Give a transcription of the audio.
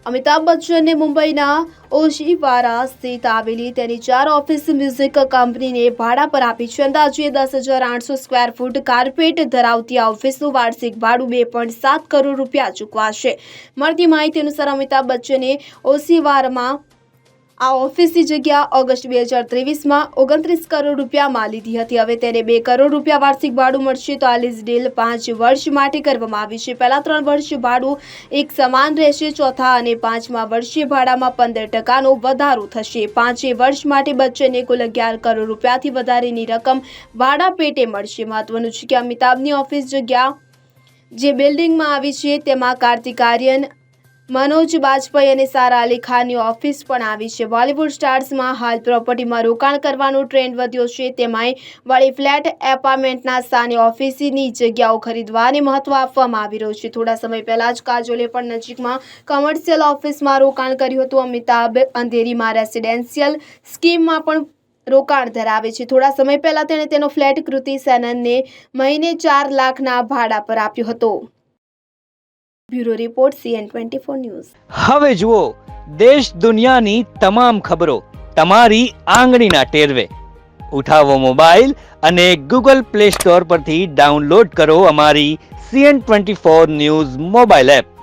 અમિતાભ બચ્ચને મુંબઈના ઓશીવારા સ્થિત આવેલી તેની 4 ઓફિસ મ્યુઝિક કંપનીને ભાડા પર આપી છે. અંદાજે 10,800 સ્ક્વેર ફૂટ કાર્પેટ ધરાવતી આ ઓફિસનું વાર્ષિક ભાડું 2.7 કરોડ રૂપિયા ચૂકવાશે. મળતી માહિતી અનુસાર અમિતાભ બચ્ચને ઓશીવારામાં આ ઓફિસની જગ્યા ઓગસ્ટ 2023માં 29 કરોડ રૂપિયામાં લીધી હતી. હવે તેને 2 કરોડ રૂપિયા વાર્ષિક ભાડું મળશે. તો આ લીઝ ડીલ 5 વર્ષ માટે કરવામાં આવી છે. પહેલા 3 વર્ષ ભાડું એક સમાન રહેશે. ચોથા અને 5મા વર્ષે ભાડામાં 15% વધારો થશે. 5 વર્ષ માટે બચ્ચનને કુલ 11 કરોડ રૂપિયાથી વધારેની રકમ ભાડા પેટે મળશે. મહત્વનું છે કે અમિતાભની ઓફિસ જગ્યા જે બિલ્ડિંગમાં આવી છે તેમાં કાર્તિક આર્યન, મનોજ બાજપેયી અને સારા અલી ખાનની ઓફિસ પણ આવી છે. બોલિવૂડ સ્ટાર્સમાં હાલ પ્રોપર્ટીમાં રોકાણ કરવાનો ટ્રેન્ડ વધ્યો છે. તેમાંય વળી ફ્લેટ એપાર્ટમેન્ટના સ્થાને ઓફિસની જગ્યાઓ ખરીદવાને મહત્વ આપવામાં આવી રહ્યું છે. થોડા સમય પહેલા જ કાજોલે પણ નજીકમાં કોમર્શિયલ ઓફિસમાં રોકાણ કર્યું હતું. અમિતાભ અંધેરીમાં રેસિડેન્શિયલ સ્કીમમાં પણ રોકાણ ધરાવે છે. થોડા સમય પહેલા તેણે તેનો ફ્લેટ કૃતિ સેનનને મહિને 4 લાખના ભાડા પર આપ્યો હતો. Bureau report CN24 news. હવે જુઓ દેશ દુનિયાની તમામ ખબરો તમારી આંગળીના ટેરવે. ઉઠાવો મોબાઈલ અને Google Play Store પરથી ડાઉનલોડ કરો અમારી CN24 ન્યૂઝ મોબાઈલ એપ.